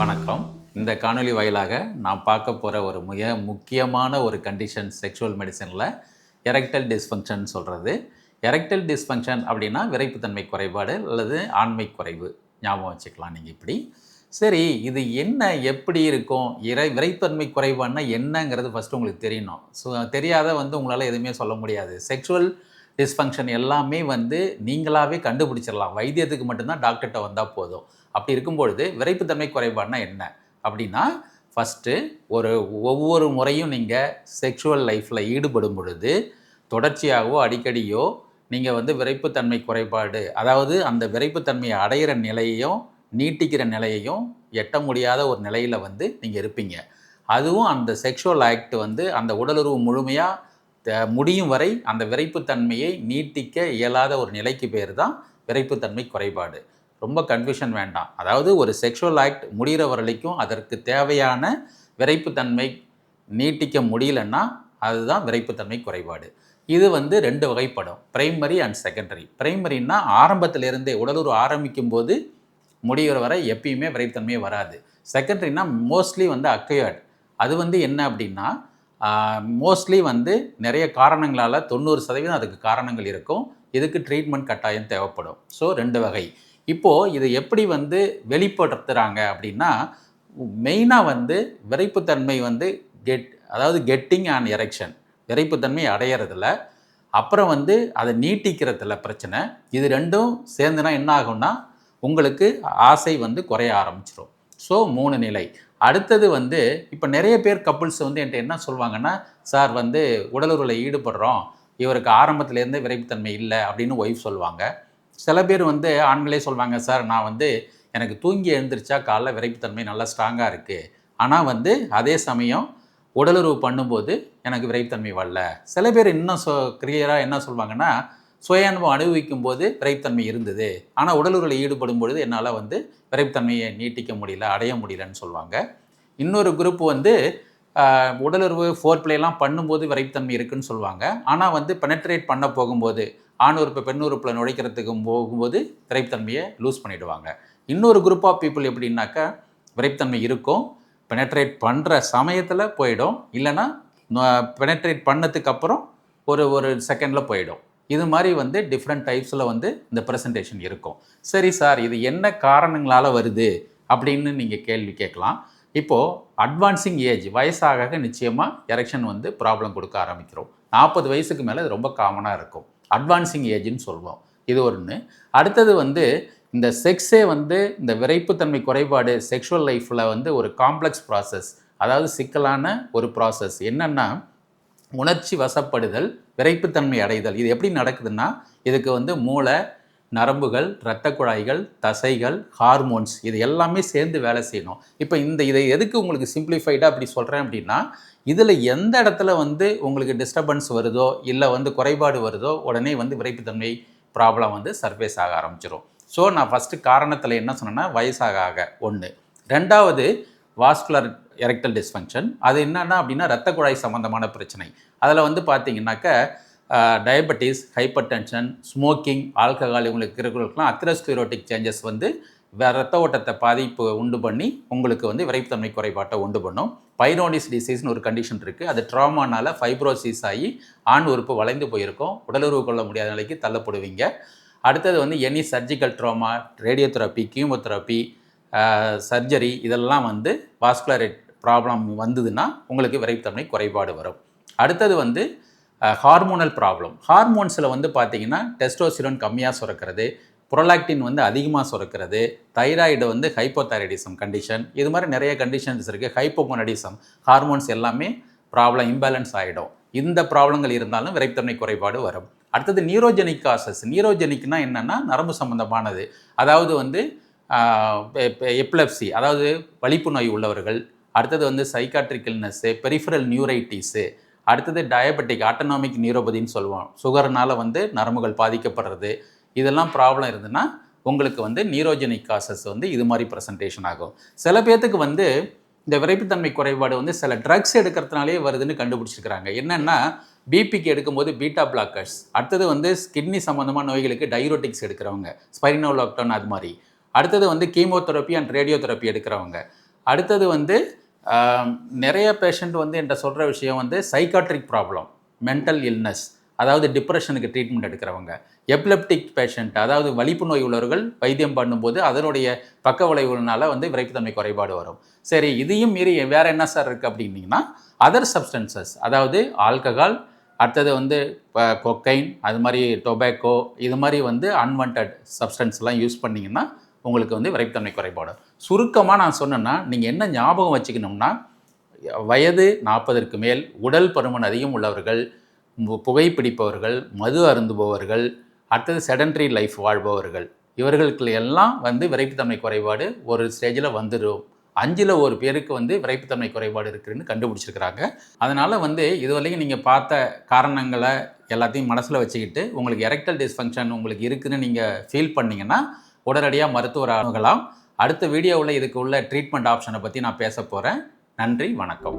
வணக்கம். இந்த காணொளி வாயிலாக நான் பார்க்க போகிற ஒரு மிக முக்கியமான ஒரு கண்டிஷன் செக்ஷுவல் மெடிசனில் எரெக்டல் டிஸ்ஃபங்க்ஷன் சொல்கிறது. எரெக்டல் டிஸ்ஃபங்க்ஷன் அப்படின்னா விரைப்புத்தன்மை குறைபாடு அல்லது ஆண்மை குறைவு, ஞாபகம் வச்சுக்கலாம் நீங்கள் இப்படி. சரி, இது என்ன, எப்படி இருக்கும்? விரைத்தன்மை குறைபாடுனா என்னங்கிறது ஃபஸ்ட்டு உங்களுக்கு தெரியணும். ஸோ தெரியாத உங்களால் எதுவுமே சொல்ல முடியாது. செக்ஷுவல் டிஸ்ஃபங்க்ஷன் எல்லாமே நீங்களாகவே கண்டுபிடிச்சிடலாம். வைத்தியத்துக்கு மட்டும்தான் டாக்டர்கிட்ட வந்தால் போதும். அப்படி இருக்கும்பொழுது விரைப்புத்தன்மை குறைபாடுனா என்ன அப்படின்னா, ஃபஸ்ட்டு ஒவ்வொரு முறையும் நீங்கள் செக்ஷுவல் லைஃப்பில் ஈடுபடும் பொழுது தொடர்ச்சியாகவோ அடிக்கடியோ நீங்கள் விரைப்புத்தன்மை குறைபாடு, அதாவது அந்த விரைப்புத்தன்மையை அடையிற நிலையையும் நீட்டிக்கிற நிலையையும் எட்ட முடியாத ஒரு நிலையில் நீங்கள் இருப்பீங்க. அதுவும் அந்த செக்ஷுவல் ஆக்ட் அந்த உடலுறவு முழுமையாக முடியும் வரை அந்த விரைப்புத்தன்மையை நீட்டிக்க இயலாத ஒரு நிலைக்கு பேர் தான் விரைப்புத்தன்மை குறைபாடு. ரொம்ப கன்ஃபியூஷன் வேண்டாம். அதாவது ஒரு செக்ஷுவல் ஆக்ட் முடிகிற வரைக்கும் அதற்கு தேவையான விரைப்புத்தன்மை நீட்டிக்க முடியலன்னா அதுதான் விரைப்புத்தன்மை குறைபாடு. இது 2 வகைப்படும், பிரைமரி அண்ட் செகண்டரி. பிரைமரின்னா ஆரம்பத்திலிருந்தே உடலுறவு ஆரம்பிக்கும் போது முடிகிற வரை எப்பயுமே விரைப்புத்தன்மையே வராது. செகண்டரினா மோஸ்ட்லி அக்வயர்டு. அது என்ன அப்படின்னா, மோஸ்ட்லி நிறைய காரணங்களால் 90% அதுக்கு காரணங்கள் இருக்கும். இதுக்கு ட்ரீட்மெண்ட் கட்டாயம் தேவைப்படும். ஸோ 2 வகை. இப்போது இது எப்படி வெளிப்படுத்துகிறாங்க அப்படின்னா, மெயினாக விரைப்புத்தன்மை அதாவது கெட்டிங் அண்ட் எரெக்ஷன், விரைப்புத்தன்மை அடையிறதுல, அப்புறம் அதை நீட்டிக்கிறதுல பிரச்சனை. இது 2ம் சேர்ந்துனா என்ன ஆகும்னா உங்களுக்கு ஆசை குறைய ஆரம்பிச்சிடும். ஸோ 3 நிலை. அடுத்தது இப்போ நிறைய பேர் கப்புள்ஸ் என்கிட்ட என்ன சொல்லுவாங்கன்னா, சார் உடலுறவில் ஈடுபடுறோம், இவருக்கு ஆரம்பத்துலேருந்தே விரைப்புத்தன்மை இல்லை அப்படின்னு ஒய்ஃப் சொல்லுவாங்க. சில பேர் ஆண்களே சொல்லுவாங்க, சார் நான் எனக்கு தூங்கி எழுந்திரிச்சா காலைல விரைப்புத்தன்மை நல்லா ஸ்ட்ராங்காக இருக்குது, ஆனால் அதே சமயம் உடலுறவு பண்ணும்போது எனக்கு விரைப்புத்தன்மை வரல. சில பேர் இன்னும் கிளியராக என்ன சொல்லுவாங்கன்னா, சுய அனுபவம் அனுபவிக்கும் போது விரைப்புத்தன்மை இருந்தது, ஆனால் உடலுறவில் ஈடுபடும் பொழுது என்னால் விரைப்புத்தன்மையை நீட்டிக்க முடியல, அடைய முடியலன்னு சொல்லுவாங்க. இன்னொரு குரூப் உடலுறவு ஃபோர் பிளேலாம் பண்ணும்போது விரைப்புத்தன்மை இருக்குதுன்னு சொல்லுவாங்க, ஆனால் பெனட்ரேட் பண்ண போகும்போது ஆண் உறுப்பு பெண் உறுப்பில் நுழைக்கிறதுக்கு போகும்போது விரைப்புத்தன்மையை லூஸ் பண்ணிவிடுவாங்க. இன்னொரு குரூப் ஆஃப் பீப்புள் எப்படின்னாக்கா, விரைப்புத்தன்மை இருக்கும், பெனட்ரேட் பண்ணுற சமயத்தில் போயிடும், இல்லைன்னா பெனட்ரேட் பண்ணதுக்கப்புறம் ஒரு செகண்டில் போயிடும். இது மாதிரி டிஃப்ரெண்ட் டைப்ஸில் இந்த ப்ரெசன்டேஷன் இருக்கும். சரி சார், இது என்ன காரணங்களால் வருது அப்படின்னு நீங்கள் கேள்வி கேட்கலாம். இப்போது அட்வான்சிங் ஏஜ், வயசாக நிச்சயமாக எரெக்ஷன் ப்ராப்ளம் கொடுக்க ஆரம்பிக்கிறோம். 40 வயசுக்கு மேலே இது ரொம்ப காமனாக இருக்கும். அட்வான்சிங் ஏஜ்னு சொல்லுவோம். இது ஒன்று. அடுத்தது இந்த செக்ஸே இந்த விரைப்புத்தன்மை குறைபாடு செக்ஷுவல் லைஃப்பில் ஒரு காம்ப்ளெக்ஸ் ப்ராசஸ், அதாவது சிக்கலான ஒரு ப்ராசஸ். என்னென்னா, உணர்ச்சி வசப்படுதல், விரைப்புத்தன்மை அடைதல். இது எப்படி நடக்குதுன்னா, இதுக்கு மூளை, நரம்புகள், இரத்த குழாய்கள், தசைகள், ஹார்மோன்ஸ், இது எல்லாமே சேர்ந்து வேலை செய்யணும். இப்போ இதை எதுக்கு உங்களுக்கு சிம்பிளிஃபைடாக அப்படி சொல்கிறேன் அப்படின்னா, இதில் எந்த இடத்துல உங்களுக்கு டிஸ்டர்பன்ஸ் வருதோ இல்லை குறைபாடு வருதோ உடனே விரைப்புத்தன்மை ப்ராப்ளம் சர்ஃபேஸ் ஆக ஆரம்பிச்சிடும். ஸோ நான் ஃபஸ்ட்டு காரணத்தில் என்ன சொன்னேன்னா, வயசாக ஆக ஒன்று. ரெண்டாவது வாஸ்குலர் எரெக்டல் டிஸ்ஃபங்க்ஷன். அது என்னென்னா அப்படின்னா இரத்த குழாய் சம்மந்தமான பிரச்சனை. அதில் பார்த்தீங்கன்னாக்க diabetes, hyper tension, smoking, alcohol, இவங்களுக்கு இருக்கிறவங்களுக்குலாம் அத்ரோஸ்க்ளரோட்டிக் சேஞ்சஸ் இரத்த ஓட்டத்தை பாதிப்பு உண்டு பண்ணி உங்களுக்கு விரைப்புத்தன்மை குறைபாட்டை உண்டு பண்ணும். பைரோனிஸ் டிசீஸ்னு ஒரு கண்டிஷன் இருக்குது. அது ட்ராமானால் ஃபைப்ரோசிஸ் ஆகி ஆண் உறுப்பு வளைந்து போயிருக்கும், உடலுறவு கொள்ள முடியாத நிலைக்கு தள்ளப்படுவீங்க. அடுத்தது any surgical drama, radiotherapy, chemotherapy, surgery, இதெல்லாம் வாஸ்குலர் ப்ராப்ளம் வந்ததுன்னா உங்களுக்கு விரைப்புத்தன்மை குறைபாடு வரும். அடுத்தது ஹார்மோனல் ப்ராப்ளம். ஹார்மோன்ஸில் பார்த்தீங்கன்னா டெஸ்டோஸ்டிரோன் கம்மியாக சுரக்கிறது, புரோலாக்டின் அதிகமாக சுரக்கிறது, தைராய்டு ஹைப்போதைராய்டிசம் கண்டிஷன், இது மாதிரி நிறைய கண்டிஷன்ஸ் இருக்குது. ஹைப்போகோனடிசம், ஹார்மோன்ஸ் எல்லாமே ப்ராப்ளம் இம்பேலன்ஸ் ஆகிடும். இந்த ப்ராப்ளங்கள் இருந்தாலும் விரைப்புத்தன்மை குறைபாடு வரும். அடுத்தது நியூரோஜெனிக் காசஸ். நியூரோஜெனிக்னா என்னென்னா நரம்பு சம்மந்தமானது. அதாவது எப்லெப்சி, அதாவது வலிப்பு நோய் உள்ளவர்கள். அடுத்தது சைக்காட்ரிக் இல்னஸ்ஸு, பெரிஃபரல் நியூரைட்டிஸு. அடுத்தது டயபெட்டிக் ஆட்டோனாமிக் நியூரோபதின்னு சொல்லுவோம். சுகர்னால் நரம்புகள் பாதிக்கப்படுறது. இதெல்லாம் ப்ராப்ளம் இருந்ததுன்னா உங்களுக்கு நியூரோஜெனிக் காசஸ் இது மாதிரி ப்ரெசன்டேஷன் ஆகும். சில பேர்த்துக்கு இந்த விரைப்புத்தன்மை குறைபாடு சில ட்ரக்ஸ் எடுக்கிறதுனாலே வருதுன்னு கண்டுபிடிச்சிருக்கிறாங்க. என்னென்னா, பிபிக்கு எடுக்கும்போது பீட்டா பிளாக்கர்ஸ், அடுத்தது கிட்னி சம்மந்தமான நோய்களுக்கு டைரோட்டிக்ஸ் எடுக்கிறவங்க, ஸ்பைரினோலாக்டோன், அது மாதிரி. அடுத்தது கீமோதெரப்பி அண்ட் ரேடியோதெரப்பி எடுக்கிறவங்க. அடுத்தது வந்து நிறைய பேஷண்ட் வந்து என்கிட்ட சொல்கிற விஷயம் வந்து சைக்காட்ரிக் ப்ராப்ளம், மென்டல் இல்னஸ், அதாவது டிப்ரெஷனுக்கு ட்ரீட்மெண்ட் எடுக்கிறவங்க, எப்லெப்டிக் பேஷண்ட், அதாவது வலிப்பு நோய் உள்ளவர்கள் வைத்தியம் பண்ணும்போது அதனுடைய பக்க விளைவுகள்னால வந்து விரைப்புத்தன்மை குறைபாடு வரும். சரி, இதையும் மீறி வேறு என்ன சார் இருக்குது அப்படின்னீங்கன்னா, அதர் சப்ஸ்டன்சஸ், அதாவது ஆல்கஹால், அடுத்தது வந்து கொக்கைன், அது மாதிரி டொபேக்கோ, இது மாதிரி வந்து அன்வான்ட் சப்ஸ்டன்ஸ்லாம் யூஸ் பண்ணிங்கன்னா உங்களுக்கு வந்து விரைப்புத்தன்மை குறைபாடு. சுருக்கமாக நான் சொன்னேன்னா, நீங்கள் என்ன ஞாபகம் வச்சுக்கணும்னா, வயது 40ற்கு மேல், உடல் பருமன் அதிகம் உள்ளவர்கள், புகைப்பிடிப்பவர்கள், மது அருந்துபவர்கள், அடுத்தது செடன்ட்ரி லைஃப் வாழ்பவர்கள், இவர்களுக்கு எல்லாம் வந்து விரைப்புத்தன்மை குறைபாடு ஒரு ஸ்டேஜில் வந்துடும். 5ல் 1 பேருக்கு வந்து விரைப்புத்தன்மை குறைபாடு இருக்குதுன்னு கண்டுபிடிச்சிருக்கிறாங்க. அதனால் வந்து இதுவரைக்கும் நீங்கள் பார்த்த காரணங்களை எல்லாத்தையும் மனசில் வச்சுக்கிட்டு, உங்களுக்கு எரெக்டல் டிஸ்ஃபங்க்ஷன் உங்களுக்கு இருக்குதுன்னு நீங்கள் ஃபீல் பண்ணிங்கன்னா உடனடியாக மருத்துவரை அணுகலாம். அடுத்த வீடியோவில் இதுக்கு உள்ள ட்ரீட்மெண்ட் ஆப்ஷனை பற்றி நான் பேச போகிறேன். நன்றி, வணக்கம்.